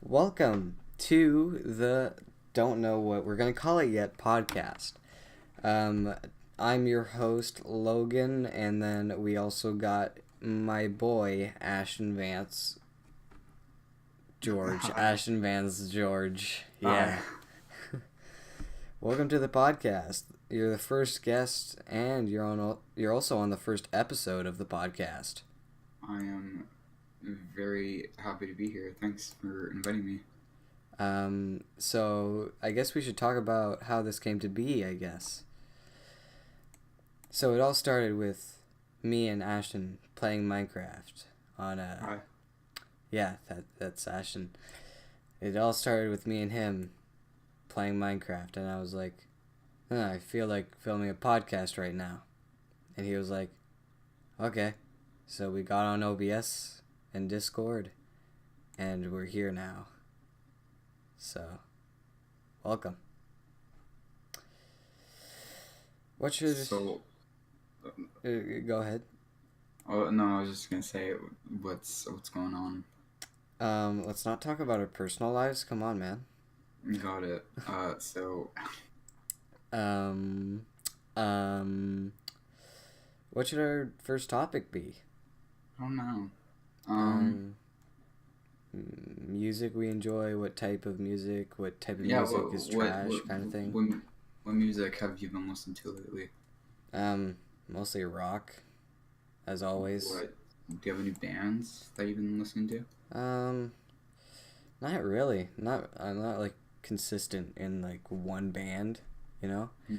Welcome to the Don't Know What We're Going to Call It Yet podcast. I'm your host, Logan, and then we also got my boy, Ashton Vance George. Hi. Ashton Vance George. Hi. Yeah. Welcome to the podcast. You're the first guest, and you're also on the first episode of the podcast. I am very happy to be here. Thanks for inviting me. So I guess we should talk about how this came to be, I guess. So it all started with me and Ashton playing Minecraft on a... Hi. Yeah, that's Ashton. It all started with me and him playing Minecraft, and I was like, I feel like filming a podcast right now. And he was like, okay. So we got on OBS and Discord, and we're here now. So, welcome. What should... So, go ahead. oh no, I was just gonna say what's going on. Let's not talk about our personal lives. Come on, man. Got it. What should our first topic be? I don't know. Music we enjoy. What type of music? What type of Yeah. music is trash, kind of thing. What music have you been listening to lately? Mostly rock, as always. What? Do you have any bands that you've been listening to? Not really. I'm not like consistent in like one band, you know? Hmm.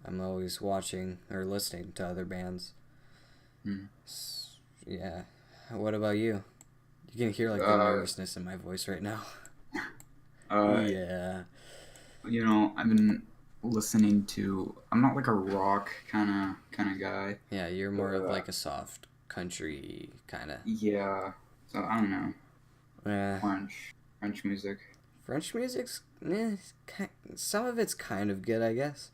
I'm always watching or listening to other bands. Yeah. What about you? You can hear like the nervousness in my voice right now. Yeah. You know, I've been listening to. I'm not like a rock kind of guy. Yeah, you're more of like a soft country kind of. Yeah. So I don't know. Yeah. French music. French music's some of it's kind of good, I guess.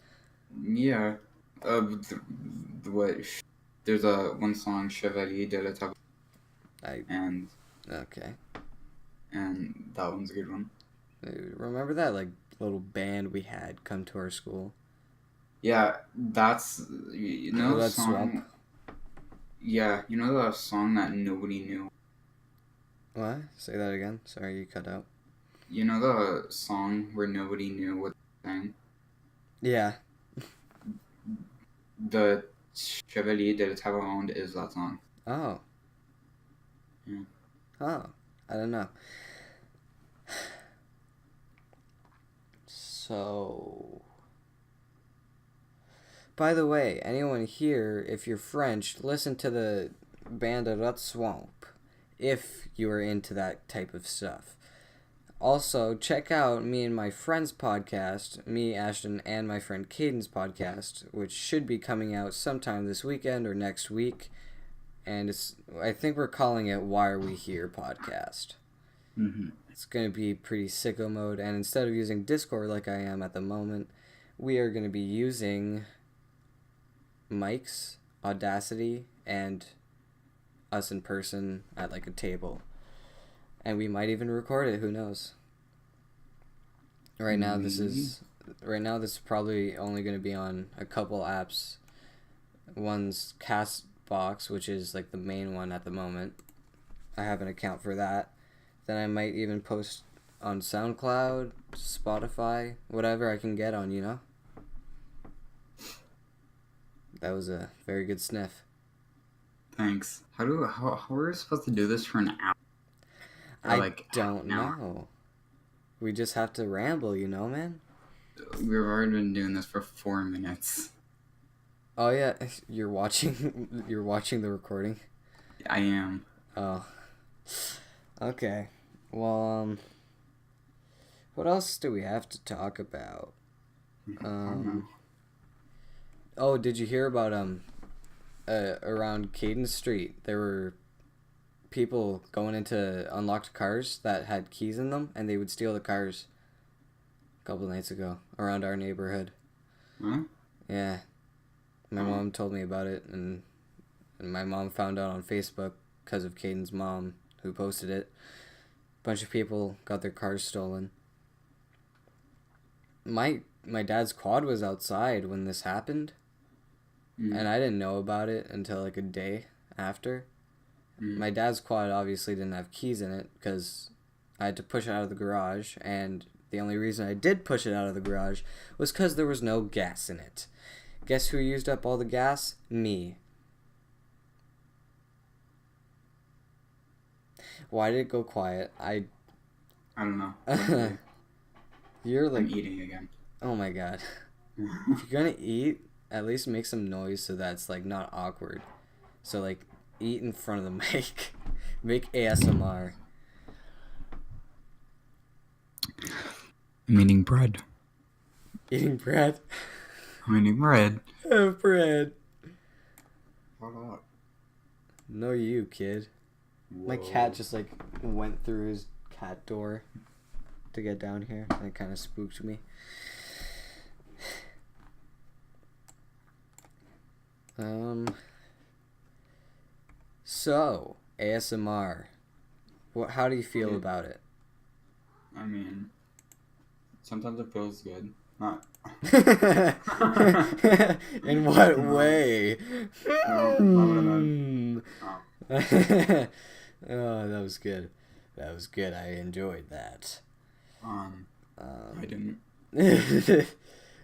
Yeah. What? There's one song, Chevalier de la Table, and Okay. that one's a good one. Remember that like little band we had come to our school? Yeah, that's you know the That song. Swamp. Yeah, you know the song that nobody knew. What? Say that again. Sorry, you cut out. You know the song where nobody knew what they sang? Yeah. The Chevalier de la Table is that song. Oh. Yeah. Oh. I don't know. So... By the way, anyone here, if you're French, listen to the band of that Swamp, if you are into that type of stuff. Also, check out me and my friend's podcast, me, Ashton, and my friend Caden's podcast, which should be coming out sometime this weekend or next week. And I think we're calling it Why Are We Here podcast. Mm-hmm. It's going to be pretty sicko mode, and instead of using Discord like I am at the moment, we are going to be using mics, Audacity, and us in person at like a table. And we might even record it, who knows. Right now this is probably only going to be on a couple apps. One's Castbox, which is like the main one at the moment. I have an account for that. Then I might even post on SoundCloud, Spotify, whatever I can get on, you know? That was a very good sniff. Thanks. How are we supposed to do this for an hour? I don't know. We just have to ramble, you know, man? We've already been doing this for 4 minutes. Oh yeah, you're watching the recording? I am. Oh. Okay. Well, what else do we have to talk about? Oh, did you hear about around Cadence Street there were people going into unlocked cars that had keys in them, and they would steal the cars a couple nights ago around our neighborhood. Huh? Yeah. My mom told me about it, and my mom found out on Facebook because of Caden's mom, who posted it. bunch of people got their cars stolen. My dad's quad was outside when this happened, and I didn't know about it until like a day after. My dad's quad obviously didn't have keys in it because I had to push it out of the garage, and the only reason I did push it out of the garage was because there was no gas in it. Guess who used up all the gas? Me. Why did it go quiet? I don't know. You're like... I'm eating again. Oh my god. If you're gonna eat, at least make some noise so that's like not awkward. So like eat in front of the mic. Make ASMR. I'm eating bread. Eating bread? I'm eating bread. Oh, bread. Hold up. No you, kid. Whoa. My cat just like went through his cat door to get down here, and it kind of spooked me. So ASMR. How do you feel about it? I mean, sometimes it feels good. Not. In what way? Oh, that was good. That was good. I enjoyed that. I didn't.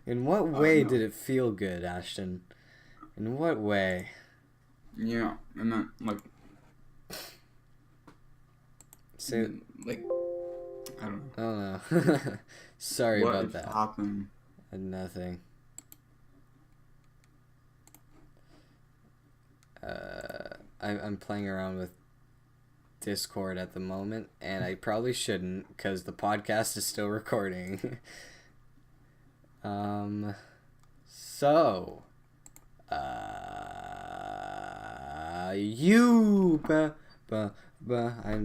In what way did it feel good, Ashton? In what way? Yeah, and then like. Say, like, I don't know. Oh no. Sorry about that. What happened? Nothing. I'm playing around with Discord at the moment, and I probably shouldn't because the podcast is still recording. So, I'm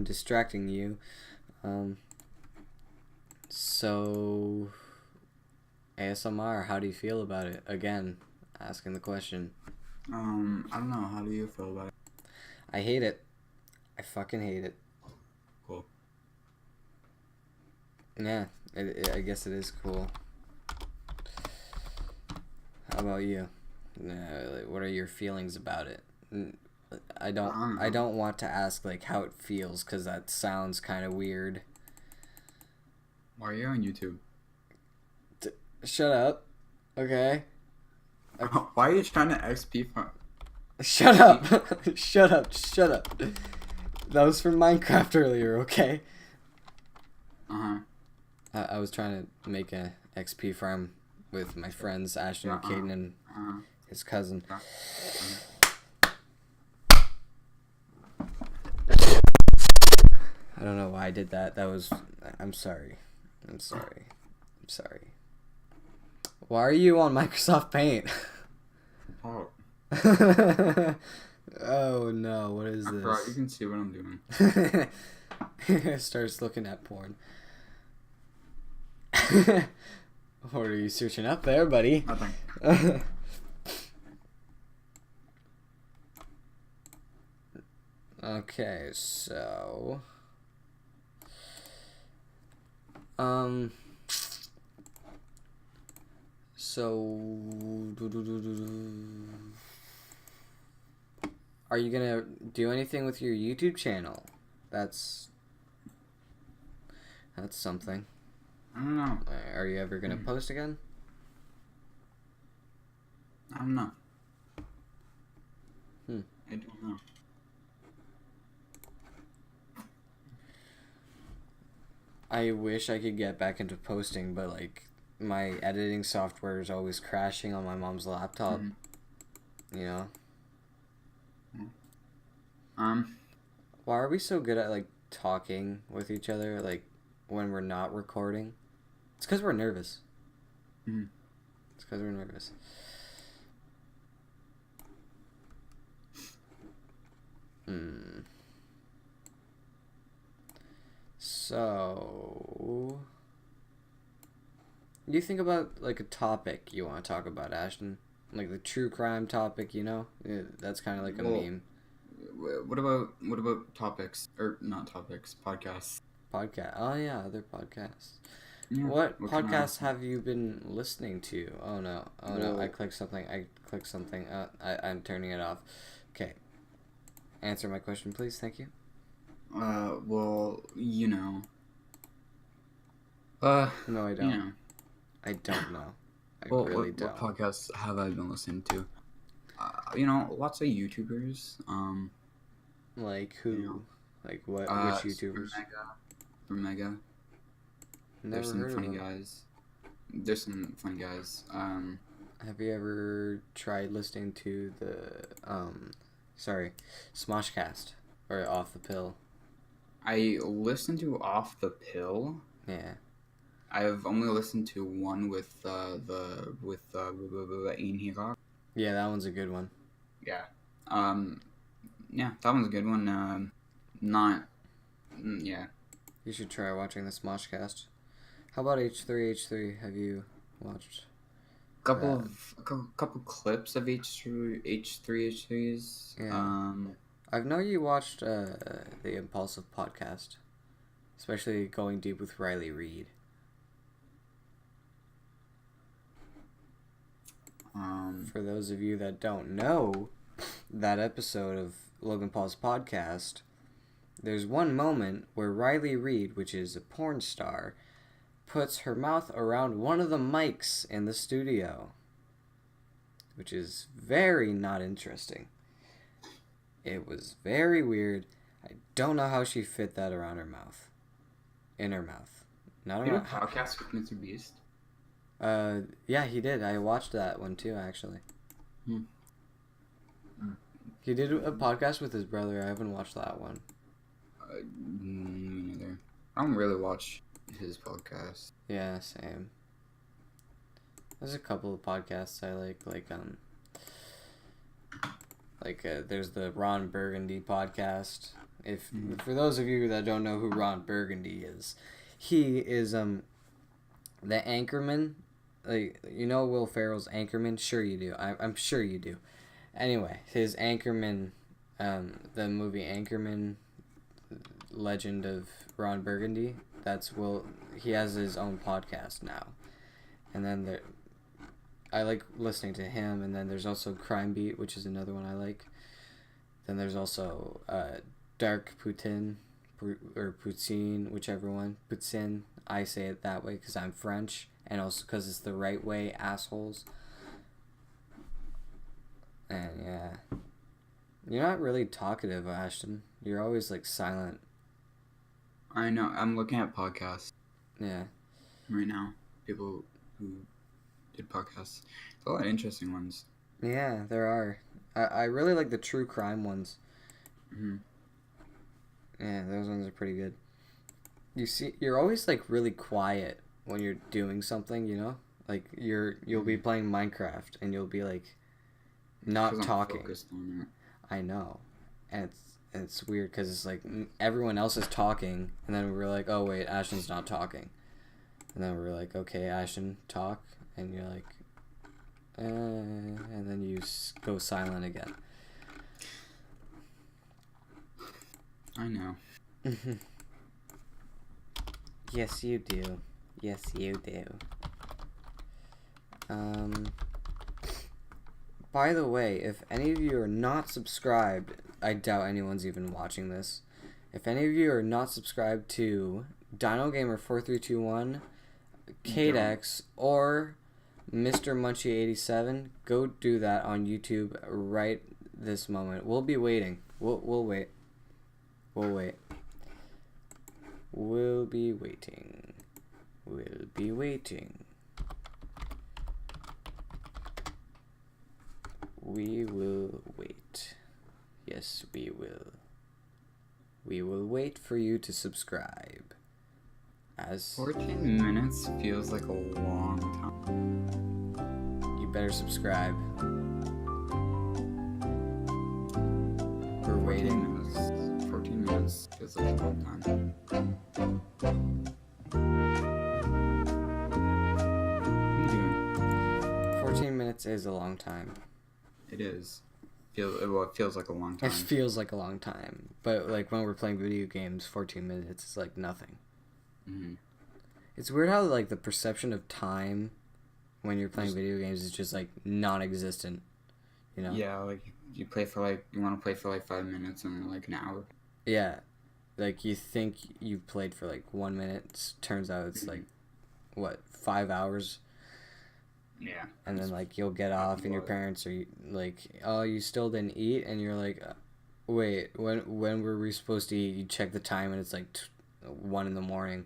distracting you. So, ASMR, how do you feel about it? Again, asking the question. I don't know. How do you feel about it? I hate it. I fucking hate it. Cool. Yeah, I guess it is cool. How about you? What are your feelings about it? I don't want to ask like how it feels because that sounds kind of weird. Why are you on YouTube? Shut up. Okay. Why are you trying to XP from? Shut up. Shut up. Shut up. That was from Minecraft earlier, okay? Uh-huh. I was trying to make a XP farm with my friends Ashton and Caden and his cousin. I don't know why I did that. I'm sorry. I'm sorry. Why are you on Microsoft Paint? Oh. Oh no, what is this? Bro, you can see what I'm doing. Starts looking at porn. What are you searching up there, buddy? Nothing. Okay, so are you gonna do anything with your YouTube channel? That's something. I don't know. Are you ever gonna post again? I don't know. I don't know. I wish I could get back into posting, but like my editing software is always crashing on my mom's laptop. You know? Why are we so good at like talking with each other like when we're not recording? It's because we're nervous. It's because we're nervous. So, do you think about like a topic you want to talk about, Ashton? Like the true crime topic, you know? Yeah, that's kind of like a meme. What about topics or not topics? Podcasts. podcast. Oh yeah, other podcasts. Yeah, What kind podcasts have you been listening to? Oh no. Oh no. I clicked something. I'm turning it off. Okay. Answer my question, please. Thank you. Well, you know. No, I don't. You know. I don't know. I Well, really don't. what podcasts have I been listening to? You know, lots of YouTubers. Like who? You know, like what? Which YouTubers? Super Mega. Never There's some heard funny of them. guys. There's some funny guys. Have you ever tried listening to the Smoshcast or Off the Pill? I listened to Off the Pill. Yeah. I've only listened to one with Ian Heacock. Yeah, that one's a good one. Yeah. Yeah, that one's a good one. Yeah. You should try watching the Smoshcast. How about H3H3? Have you watched? Couple clips of H3H3's. Yeah. I know you watched the Impulsive podcast, especially Going Deep with Riley Reid. For those of you that don't know that episode of Logan Paul's podcast, there's one moment where Riley Reid, which is a porn star, puts her mouth around one of the mics in the studio, which is very not interesting. It was very weird. I don't know how she fit that around her mouth. In her mouth. Not around. You did a podcast with Mr. Beast? Yeah, he did. I watched that one too, actually. He did a podcast with his brother. I haven't watched that one. Me neither. I don't really watch his podcast. Yeah, same. There's a couple of podcasts I like there's the Ron Burgundy podcast. For those of you that don't know who Ron Burgundy is, he is the anchorman. Like, you know Will Ferrell's Anchorman? Sure you do. I'm sure you do. Anyway, his Anchorman, the movie Anchorman, Legend of Ron Burgundy. He has his own podcast now, and then I like listening to him. And then there's also Crime Beat, which is another one I like. Then there's also Dark Poutine or Poutine, whichever one. Poutine. I say it that way because I'm French, and also because it's the right way, assholes. And yeah, you're not really talkative, Ashton. You're always like silent. I know. I'm looking at podcasts. Yeah. Right now, people who did podcasts. There's a lot of interesting ones. Yeah, there are. I really like the true crime ones. Mm-hmm. Yeah, those ones are pretty good. You're always like really quiet when you're doing something, you know? Like you'll be playing Minecraft and you'll be like not talking. Focused on it. I know. And it's weird because it's like everyone else is talking, and then we're like, oh wait, Ashton's not talking. And then we're like, okay, Ashton, talk. And you're like, and then you go silent again. I know. Yes, you do. Yes, you do. By the way, if any of you are not subscribed, I doubt anyone's even watching this. If any of you are not subscribed to Dino Gamer 4321, Kadex, or Mr. Munchie 87, go do that on YouTube right this moment. We'll be waiting. We'll wait. We'll wait. We'll be waiting. We'll be waiting. We will wait. Yes, we will. We will wait for you to subscribe. 14 minutes feels like a long time. You better subscribe. We're waiting. 14 minutes feels like a long time. What are you doing? 14 minutes is a long time. It is. It feels like a long time. It feels like a long time. But like when we're playing video games, 14 minutes is like nothing. Mhm. It's weird how like the perception of time when you're playing video games is just like non-existent. You know? Yeah, like you play for like you want to play for like 5 minutes and like an hour. Yeah. Like you think you've played for like 1 minute, turns out it's like what 5 hours, Yeah. and then like you'll get off and your parents are like, oh, you still didn't eat, and you're like, wait, when were we supposed to eat? You check the time and it's like 1 in the morning.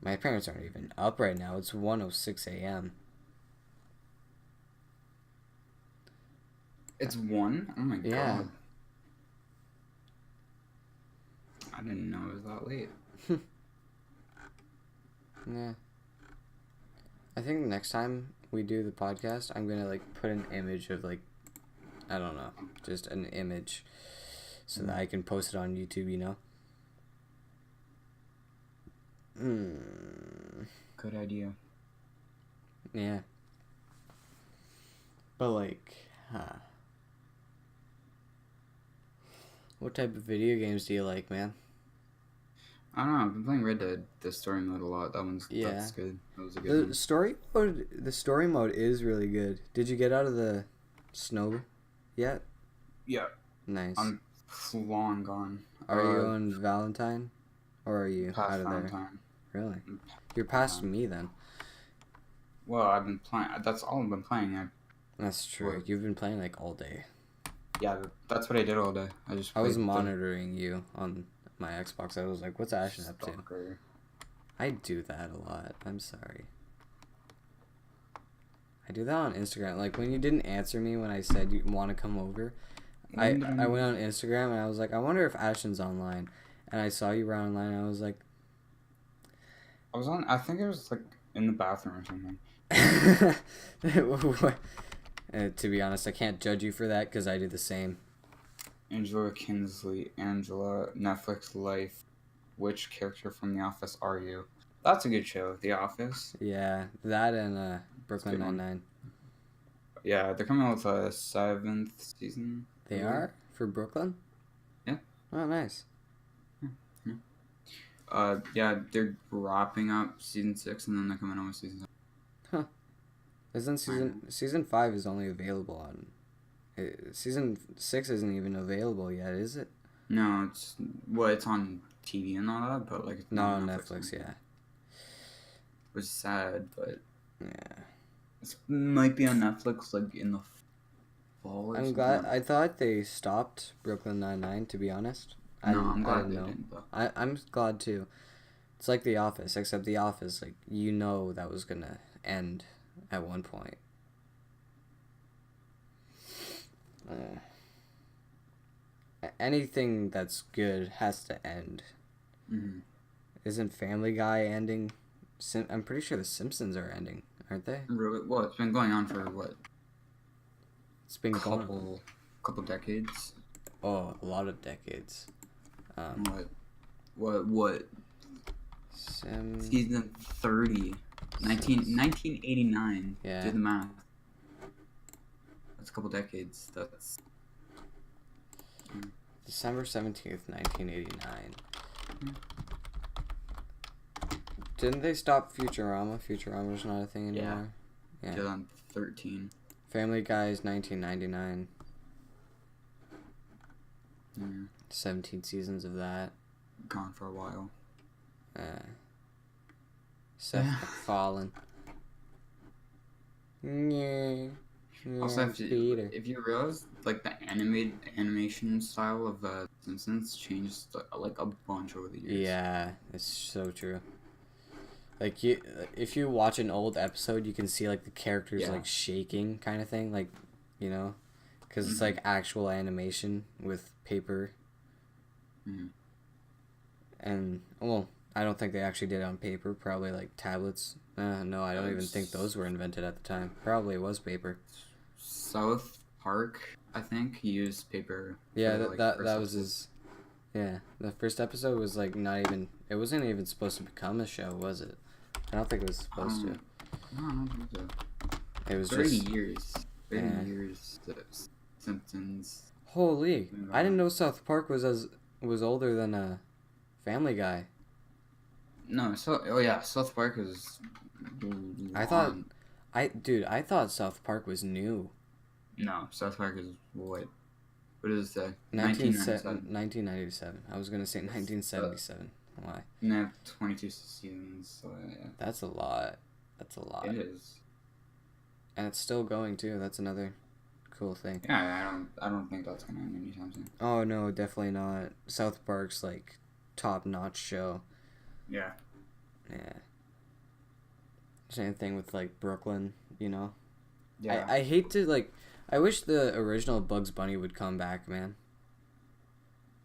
My parents aren't even up right now. It's 1:06 a.m. It's 1? Oh my Yeah. god. I didn't know it was that late. Yeah. I think the next time we do the podcast, I'm gonna like put an image of like, I don't know, just an image, so that I can post it on YouTube. You know. Good idea. Yeah. But like, what type of video games do you like, man? I don't know. I've been playing Red Dead, the story mode, a lot. That's good. That was a good one. The story mode is really good. Did you get out of the snow yet? Yeah. Nice. I'm long gone. Are you on Valentine, or are you Past out of Valentine. there? Really? You're past me then. Well, I've been playing. That's all I've been playing. That's true. You've been playing like all day. Yeah, that's what I did all day. I was monitoring you on my Xbox. I was like, what's Ashton up to? I do that a lot. I'm sorry. I do that on Instagram. Like, when you didn't answer me when I said you want to come over, I went on Instagram and I was like, I wonder if Ashton's online. And I saw you were online and I was like... I think it was, like, in the bathroom or something. To be honest, I can't judge you for that because I do the same. Angela Kinsley, Netflix Life. Which character from The Office are you? That's a good show, The Office. Yeah, that and Brooklyn Nine-Nine. Yeah, they're coming out with a 7th season. They are? For Brooklyn? Yeah. Oh, nice. Yeah, they're wrapping up season 6 and then they're coming out with season 7. Huh. Isn't season 5 is only available on... Season 6 isn't even available yet, is it? No, it's on TV and all that, but like it's not on Netflix, yeah. Which is sad, but yeah, it might be on Netflix like in the fall. I'm glad. I thought they stopped Brooklyn Nine-Nine. To be honest, I'm glad they didn't. I'm glad too. It's like The Office, except The Office, like that was gonna end at one point. Anything that's good has to end. Mm-hmm. Isn't Family Guy ending? I'm pretty sure The Simpsons are ending, aren't they? Really? Well, it's been going on for what? It's been couple decades. Oh, a lot of decades. What? Season 30. 1989. Yeah. Do the math. That's a couple decades. That's... December 17th, 1989. Didn't they stop Futurama? Futurama's not a thing anymore. Yeah. 2013. Family Guy's 1999. 17 seasons of that. Gone for a while. Seth MacFarlane. Yeah. Also, if you realize, like, the animation style of Simpsons changed like a bunch over the years. Yeah, it's so true. Like, if you watch an old episode, you can see like the characters like shaking, kind of thing, like, because it's like actual animation with paper. And I don't think they actually did it on paper. Probably like tablets. No, I don't even think those were invented at the time. Probably it was paper. South Park, I think, he used paper. Yeah, that was his. Yeah, the first episode was like not even. It wasn't even supposed to become a show, was it? I don't think it was supposed to. No, I don't think so. It was 30 just years. 30 years. Simpsons. Holy! I didn't know South Park was older than Family Guy. No, so oh yeah, South Park is I thought long. I thought South Park was new. No, South Park is what does it say? 1997. 1997. I was gonna say 1977. Why? And they have 22 seasons, so yeah. That's a lot. That's a lot. It is. And it's still going too. That's another cool thing. Yeah, I don't think that's gonna end anytime soon. Oh no, definitely not. South Park's like top-notch show. Yeah. Yeah. Same thing with like Brooklyn, you know. Yeah. I hate to like. I wish the original Bugs Bunny would come back, man.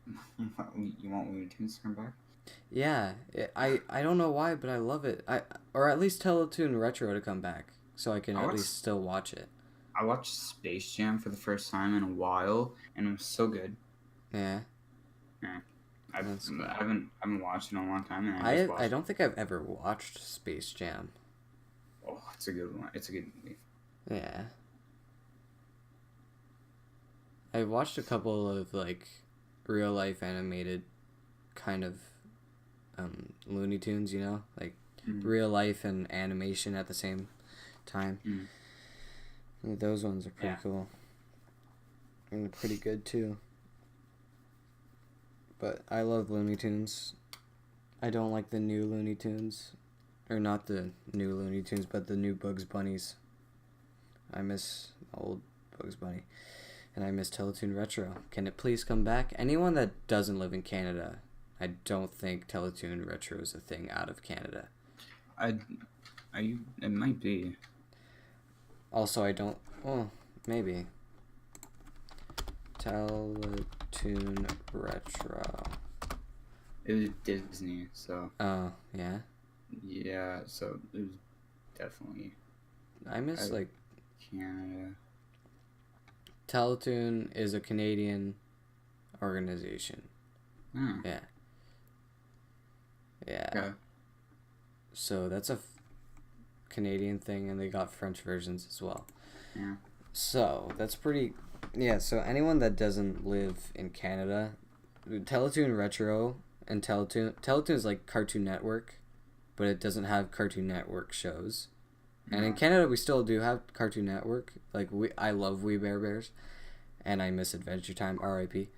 You want Looney Tunes to come back? Yeah, I don't know why, but I love it. Or at least Teletoon Retro to come back, so I can at least still watch it. I watched Space Jam for the first time in a while, and it was so good. Yeah. Yeah. I haven't watched it in a long time. And I don't think I've ever watched Space Jam. Oh, it's a good one. It's a good movie. Yeah. I watched a couple of like real life animated kind of Looney Tunes, you know, like real life and animation at the same time. Those ones are pretty cool. And they're pretty good too. But I love Looney Tunes. I don't like the new Looney Tunes. Or not the new Looney Tunes, but the new Bugs Bunnies. I miss old Bugs Bunny. And I miss Teletoon Retro. Can it please come back? Anyone that doesn't live in Canada, I don't think Teletoon Retro is a thing out of Canada. It might be. Also, I don't... Well, maybe. Teletoon Retro. It was Disney, so... Oh, yeah? Yeah, so it was definitely... I miss, like... Canada. Teletoon is a Canadian organization. Oh. Yeah. Yeah. Okay. So that's a Canadian thing, and they got French versions as well. Yeah. So that's pretty... Yeah, so anyone that doesn't live in Canada, Teletoon Retro and Teletoon is like Cartoon Network, but it doesn't have Cartoon Network shows. And in Canada, we still do have Cartoon Network. Like, I love We Bare Bears. And I miss Adventure Time, R.I.P.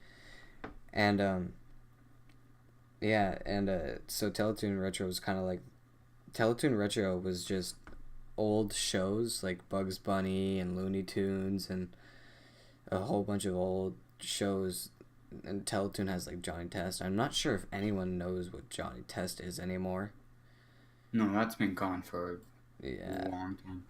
And, so Teletoon Retro was kind of like... Teletoon Retro was just old shows, like Bugs Bunny and Looney Tunes and a whole bunch of old shows. And Teletoon has, like, Johnny Test. I'm not sure if anyone knows what Johnny Test is anymore. No, that's been gone for... Yeah. A long time.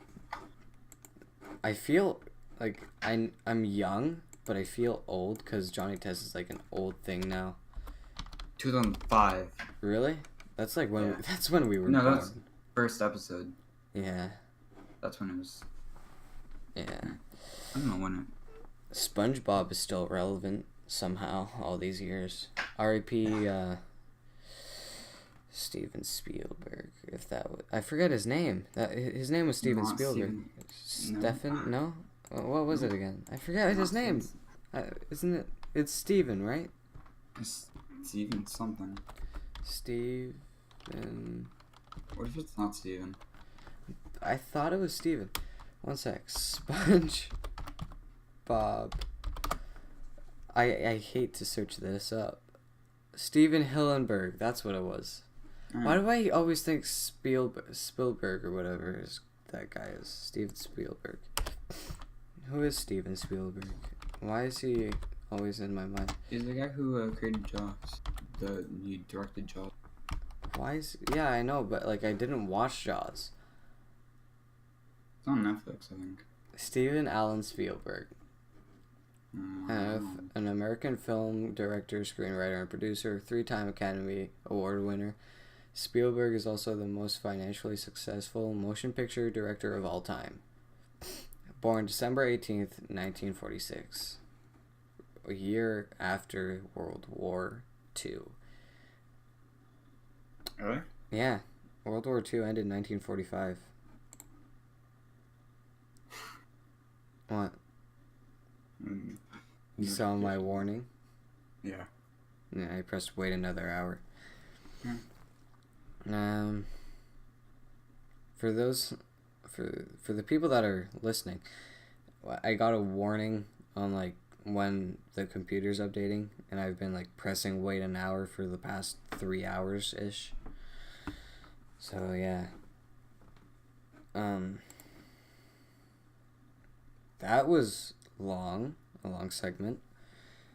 I feel like I'm young, but I feel old because Johnny Test is like an old thing now. 2005. Really? That's like when that's when we were born. That's first episode. Yeah. That's when it was. Yeah. I don't know when it. SpongeBob is still relevant somehow all these years. R.I.P. Steven Spielberg, if that was... I forget his name. His name was Steven Spielberg. Stefan? No? What was it again? I forget his name. Isn't it... It's Steven, right? It's Steven something. Steven... What if it's not Steven? I thought it was Steven. One sec. SpongeBob. I hate to search this up. Steven Hillenburg. That's what it was. Why do I always think Spielberg or whatever that guy is? Steven Spielberg. Who is Steven Spielberg? Why is he always in my mind? He's the guy who created Jaws. He directed Jaws. Why is... Yeah, I know, but like I didn't watch Jaws. It's on Netflix, I think. Steven Allen Spielberg. An American film director, screenwriter, and producer, 3-time Academy Award winner. Spielberg is also the most financially successful motion picture director of all time. Born December 18th, 1946. A year after World War II. Really? Yeah. World War II ended in 1945. What? You saw my warning? Yeah. Yeah, I pressed wait another hour. Um, for those, for the people that are listening, I got a warning on like when the computer's updating, and I've been like pressing wait an hour for the past 3 hours ish. So yeah. That was long, a long segment.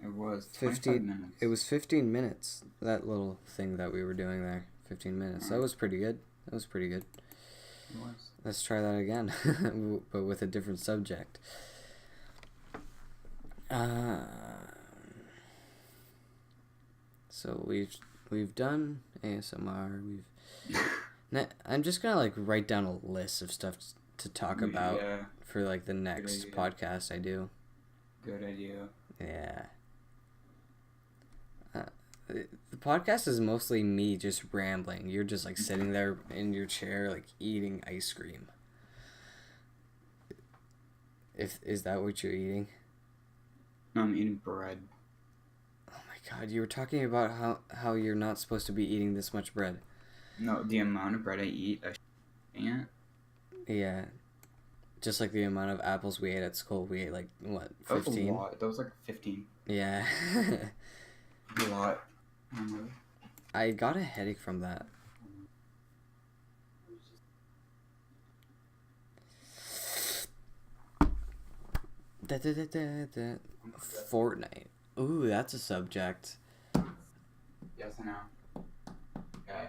It was 25 minutes. It was 15 minutes. That little thing that we were doing there, 15 minutes. That was pretty good. That was pretty good. It was. Let's try that again, but with a different subject. So we've done ASMR. I'm just gonna like write down a list of stuff to talk about for like the next podcast I do. Good idea. Yeah. The podcast is mostly me just rambling. You're just like sitting there in your chair like eating ice cream. Is that what you're eating? No, I'm eating bread. Oh my god, you were talking about how you're not supposed to be eating this much bread. No, the amount of bread I eat, I can't. Yeah. Just like the amount of apples we ate at school. We ate like, what, 15? That was a lot. That was like 15. Yeah. A lot. I got a headache from that. Fortnite. Ooh, that's a subject. Yes, I know. Okay.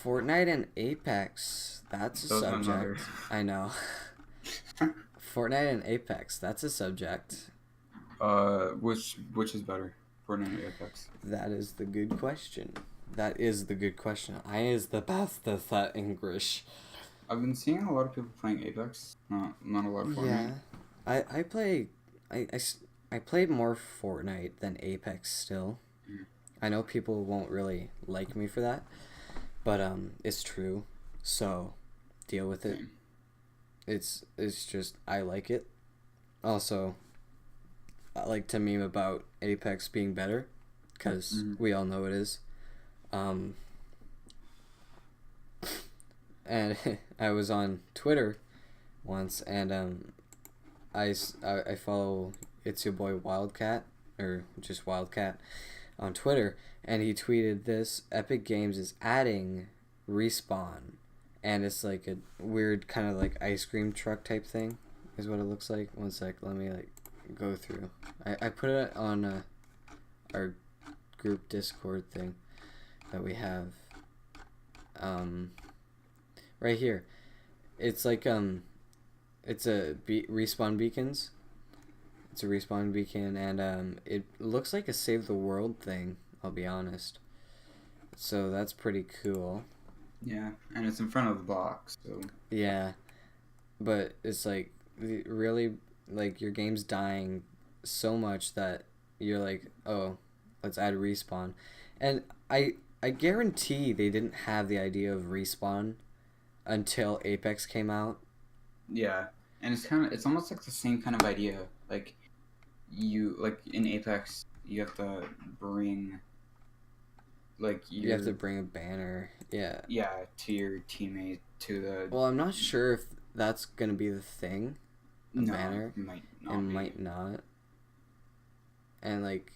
Fortnite and Apex. That's a subject. I know. Fortnite and Apex. That's a subject. Which is better? Fortnite or Apex? That is the good question. That is the good question. I is the best at that English. I've been seeing a lot of people playing Apex. Not a lot of Fortnite. Yeah. I play more Fortnite than Apex still. Mm. I know people won't really like me for that, but it's true. So deal with it. It's just I like it. Also, I like to meme about Apex being better, because we all know it is. And I was on Twitter once, and I follow It's Your Boy Wildcat, or just Wildcat, on Twitter, and he tweeted this: Epic Games is adding Respawn, and it's like a weird kind of like ice cream truck type thing, is what it looks like. One sec, let me like go through. I put it on our group Discord thing that we have. Right here, it's like it's a respawn beacons. It's a respawn beacon, and it looks like a save the world thing. I'll be honest. So that's pretty cool. Yeah, and it's in front of the box. So yeah, but it's like really like your game's dying so much that you're like, oh, let's add respawn, and I guarantee they didn't have the idea of respawn until Apex came out. Yeah, and it's almost like the same kind of idea. Like in Apex, you have to bring you have to bring a banner. Yeah. Yeah, to your teammate to the. Well, I'm not sure if that's gonna be the thing. Banner. It might not. It might not. And like,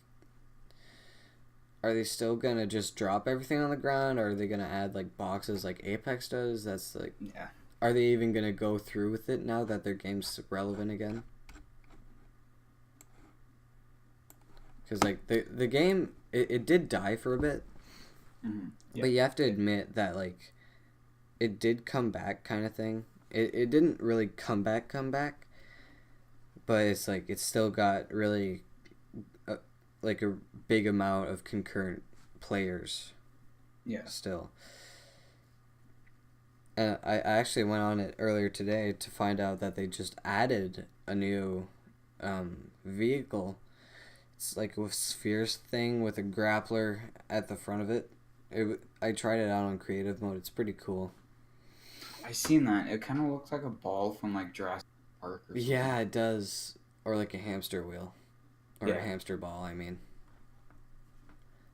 are they still gonna just drop everything on the ground, or are they gonna add like boxes like Apex does? That's like. Yeah. Are they even gonna go through with it now that their game's relevant again? Because like the game, it did die for a bit, Yeah. but you have to admit that like, it did come back, kind of thing. It didn't really come back, but it's like it's still got really, like a big amount of concurrent players. Yeah. Still. And I actually went on it earlier today to find out that they just added a new vehicle. It's like a spheres thing with a grappler at the front of it. I tried it out on creative mode. It's pretty cool. I seen that. It kind of looks like a ball from like Jurassic Park or something. Yeah, it does. Or like a hamster wheel. Or a hamster ball, I mean.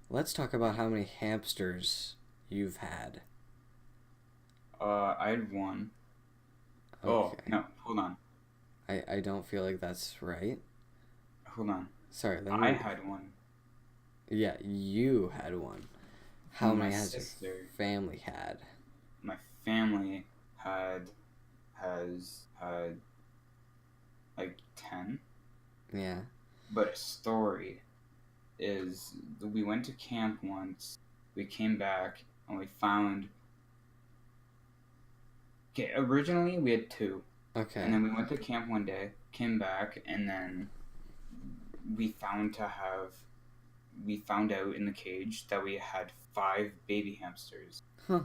Let's talk about how many hamsters you've had. I had one. Okay. Oh, no, hold on. I don't feel like that's right. Hold on. Sorry, I had one. Yeah, you had one. How My many has sister, your family had? My family has had like 10. Yeah. But a story is we went to camp once, we came back, and we found... Okay, originally we had 2. Okay. And then we went to camp one day, came back, and then we found out in the cage that we had 5 baby hamsters. Huh.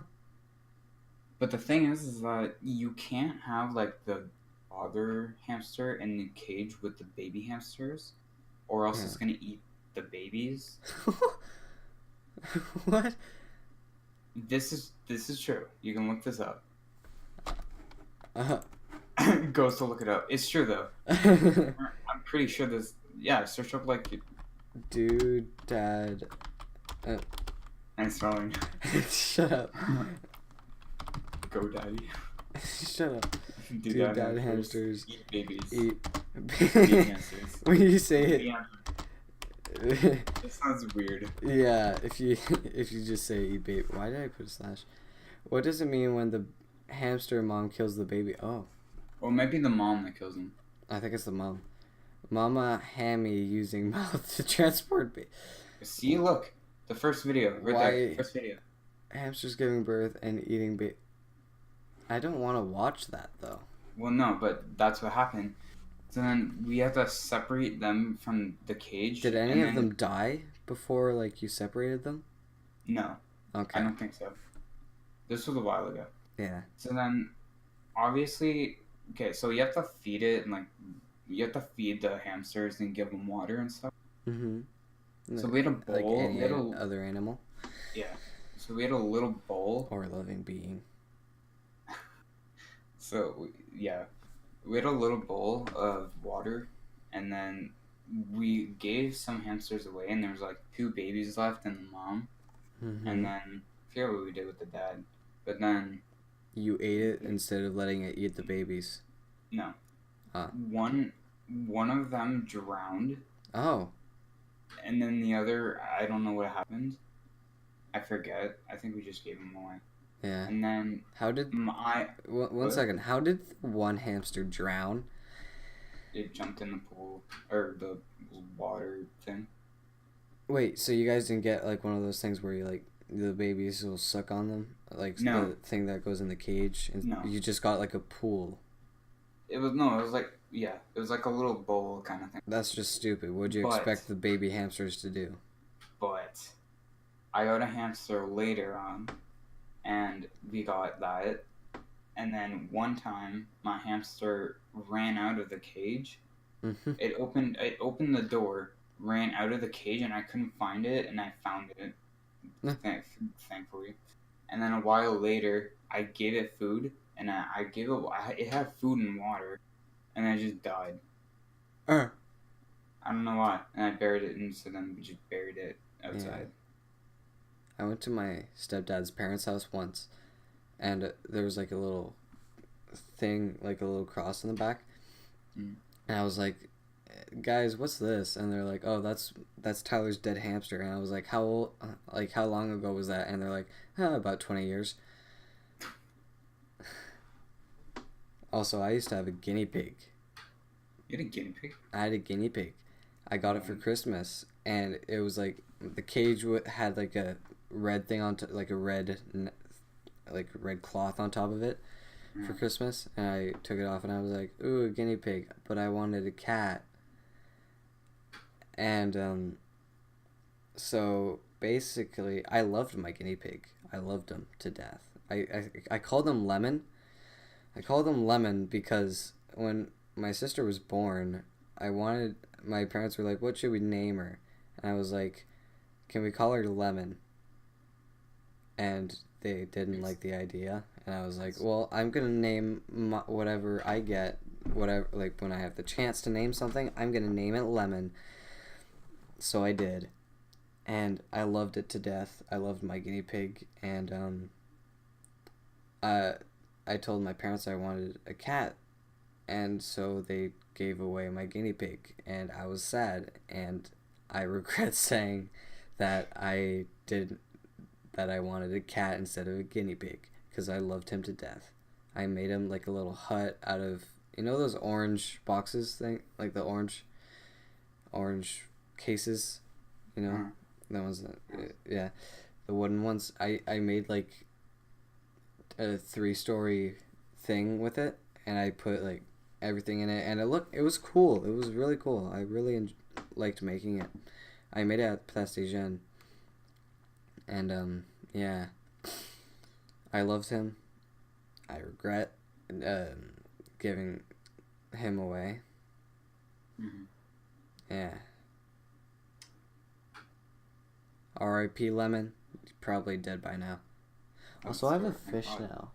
But the thing is that you can't have like the father hamster in the cage with the baby hamsters, or else it's gonna eat the babies. What? This is true. You can look this up. Uh-huh. Goes to look it up. It's true though. I'm pretty sure this. Yeah, search up like. Dude, dad. Nice spelling. Shut up. Go daddy. Shut up. Dude, dad hamsters eat babies. Eat baby hamsters. When you say it. It sounds weird. Yeah, if you just say eat baby. Why did I put a slash? What does it mean when the hamster mom kills the baby? Oh. Or maybe the mom that kills him. I think it's the mom. Mama Hammy using mouth to transport baby. See, look. The first video. Right there. First video. Hamsters giving birth and eating baby. I don't want to watch that, though. Well, no, but that's what happened. So then we have to separate them from the cage. Did any of them die before, like, you separated them? No. Okay. I don't think so. This was a while ago. Yeah. So then, obviously, okay, so you have to feed it, and, like, you have to feed the hamsters and give them water and stuff. Mm-hmm. So we had a bowl. Like any other animal? Yeah. So we had a little bowl. Or a living being. So, yeah. We had a little bowl of water, and then we gave some hamsters away, and there was, like, 2 babies left and the mom. Mm-hmm. And then, I forget what we did with the dad. But then... You ate it instead of letting it eat the babies? No. One of them drowned. Oh. And then the other, I don't know what happened. I forget. I think we just gave him away. Yeah. And then... How did... One second. How did one hamster drown? It jumped in the pool. Or the water thing. Wait, so you guys didn't get, like, one of those things where you, like, the babies will suck on them? Like, no. The thing that goes in the cage? And no. You just got, like, a pool? It was like... Yeah. It was like a little bowl kind of thing. That's just stupid. What'd you expect the baby hamsters to do? But... I got a hamster later on, and we got that. And then one time, my hamster ran out of the cage. Mm-hmm. It opened the door, ran out of the cage, and I couldn't find it, and I found it, thankfully. And then a while later, I gave it food, and it had food and water, and then it just died. I don't know why. And I buried it, and so then we just buried it outside. Yeah. I went to my stepdad's parents' house once, and there was like a little thing, like a little cross in the back. Mm. And I was like, guys, what's this? And they're like, oh, that's Tyler's dead hamster. And I was like, how long ago was that? And they're like, about 20 years. Also, I used to have a guinea pig. You had a guinea pig? I had a guinea pig. I got it for Christmas, and it was like, the cage had like a red thing on like a red cloth on top of it for Christmas, and I took it off and I was like, ooh, a guinea pig, but I wanted a cat. And so basically I loved my guinea pig. I loved him to death. I called him Lemon. I called him Lemon because when my sister was born, my parents were like, what should we name her? And I was like, can we call her Lemon? And they didn't like the idea. And I was like, well, I'm going to name whatever I get, like when I have the chance to name something, I'm going to name it Lemon. So I did. And I loved it to death. I loved my guinea pig. And I told my parents I wanted a cat. And so they gave away my guinea pig. And I was sad. And I regret saying that I wanted a cat instead of a guinea pig. Because I loved him to death. I made him like a little hut out of, you know those orange boxes thing? Like the orange cases? You know? The ones that, yeah. The wooden ones. I made like a 3-story thing with it. And I put like everything in it. And it was cool. It was really cool. I really liked making it. I made it at PlayStation. And, yeah. I loved him. I regret giving him away. Mm-hmm. Yeah. R.I.P. Lemon. He's probably dead by now. Also, I have a fish now.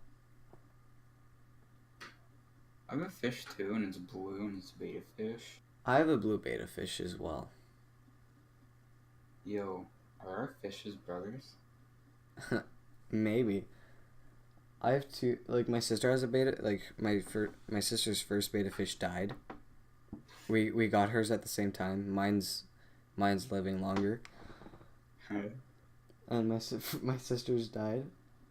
I have a fish too, and it's blue, and it's a beta fish. I have a blue beta fish as well. Yo, are our fishes brothers? Maybe. I have two. Like my sister has a beta. Like my sister's first beta fish died. We got hers at the same time. Mine's living longer. And my sister's died.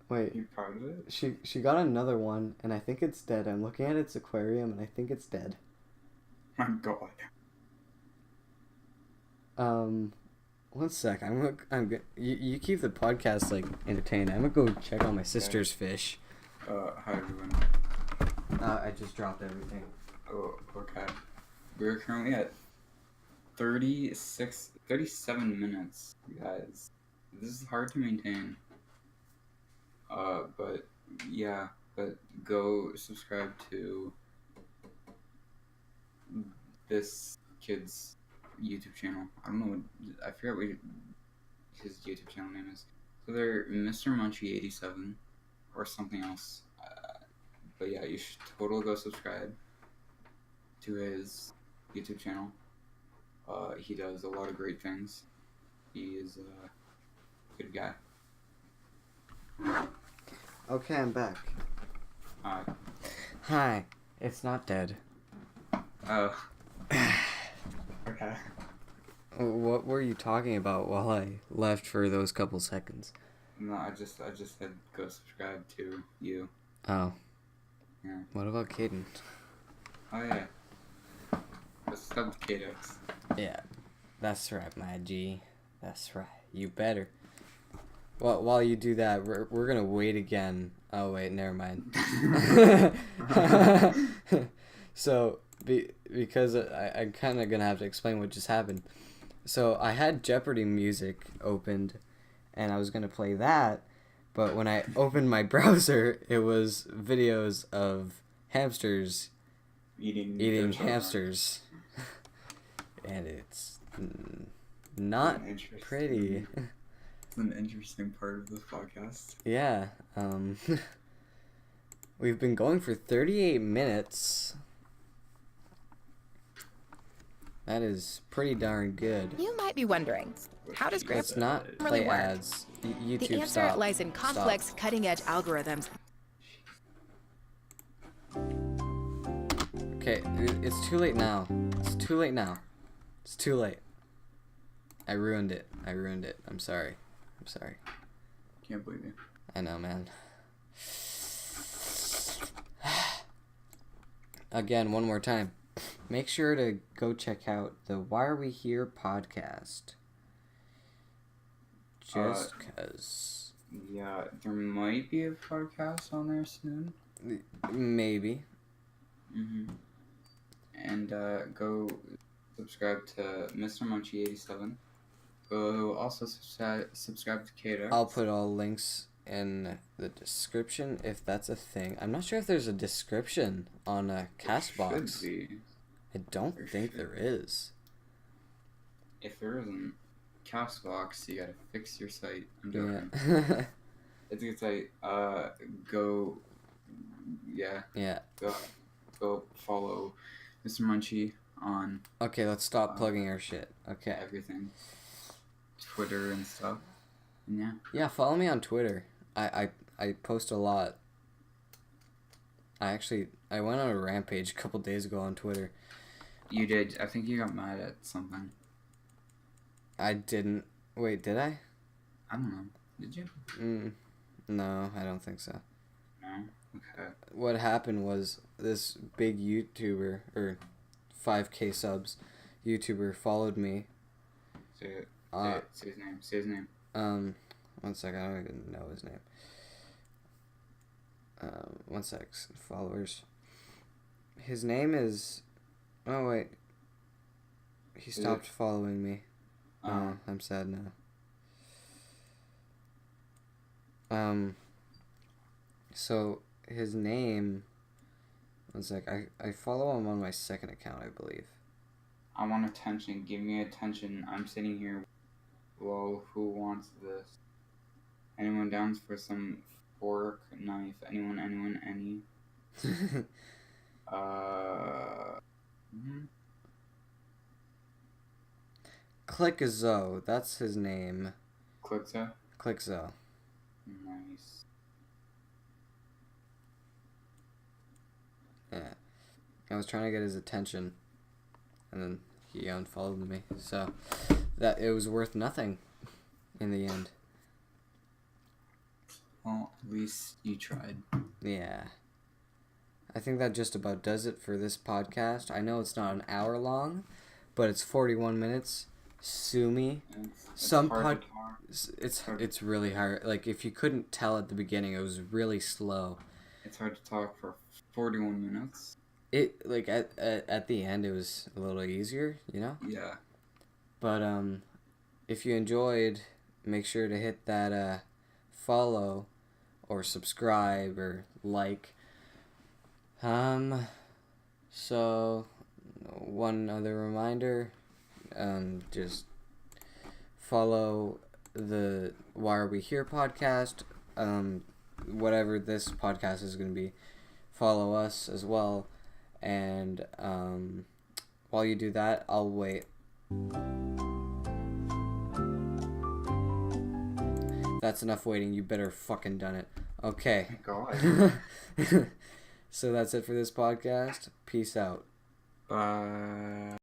Wait. You proud of it? She got another one, and I think it's dead. I'm looking at its aquarium, and I think it's dead. My God. 1 sec. I'm good. You keep the podcast like entertained. I'm gonna go check on my sister's fish. Hi everyone. I just dropped everything. Oh, okay. We're currently at 37 minutes, you guys. This is hard to maintain. But yeah, but go subscribe to this kid's YouTube channel. I don't know I forget what his YouTube channel name is. So they're Mr. Munchie 87 or something else. But yeah, you should totally go subscribe to his YouTube channel. He does a lot of great things. He is a good guy. Okay, I'm back. Hi. Hi. It's not dead. Oh. Okay. What were you talking about while I left for those couple seconds? No, I just said go subscribe to you. Oh. Yeah. What about Caden? Oh yeah. Go sub to KDX. Yeah. That's right, my G. That's right. You better. Well, while you do that, we're gonna wait again. Oh wait, never mind. So, because I'm kind of gonna have to explain what just happened. So I had Jeopardy music opened, and I was gonna play that, but when I opened my browser, it was videos of hamsters eating hamsters, and it's not pretty. It's an interesting part of this podcast. Yeah. We've been going for 38 minutes. That is pretty darn good. You might be wondering, how does Grandpa Let's not really play work? ads. YouTube, The answer stop. lies in complex, Stop. cutting-edge algorithms. Okay, it's too late now. It's too late now. It's too late. I ruined it. I'm sorry. Can't believe you. I know, man. Again, one more time. Make sure to go check out the Why Are We Here podcast. Just 'cause. Yeah, there might be a podcast on there soon. Maybe. And go subscribe to Mr. Munchie 87. Go also subscribe to KDX. I'll put all links in the description if that's a thing. I'm not sure if there's a description on a Castbox. Should be. I don't think there is. If there isn't, Castbox, you gotta fix your site. I'm joking. Yeah. It's a good site. Go. Yeah. Yeah. Go follow Mr. Munchie on Okay, let's stop plugging our shit. Okay. everything, Twitter and stuff. And yeah. Yeah, follow me on Twitter. I post a lot. I went on a rampage a couple days ago on Twitter. You did. I think you got mad at something. I didn't. Wait, did I? I don't know. Did you? No, I don't think so. No. Okay. What happened was this big YouTuber, or 5K subs YouTuber, followed me. Say it. Say his name. Say his name. 1 second. I don't even know his name. 1 sec. Followers. His name is... Oh, wait. He stopped following me. Oh, I'm sad now. So, his name... 1 sec. I follow him on my second account, I believe. I want attention. Give me attention. I'm sitting here. Whoa, who wants this? Anyone down for some fork, knife? Anyone, any? Clickzo, that's his name. Clickzo? Clickzo. Nice. Yeah. I was trying to get his attention, and then he unfollowed me. So, that it was worth nothing in the end. Well, at least you tried. Yeah. I think that just about does it for this podcast. I know it's not an hour long, but it's 41 minutes. Sue me. It's really hard. Like, if you couldn't tell at the beginning, it was really slow. It's hard to talk for 41 minutes. It, like, at the end, it was a little easier, you know? Yeah. But, if you enjoyed, make sure to hit that, follow or subscribe or like. So, one other reminder, just follow the Why Are We Here podcast, whatever this podcast is going to be, follow us as well, and, while you do that, I'll wait. That's enough waiting, you better fucking done it. Okay. God. So that's it for this podcast. Peace out. Bye.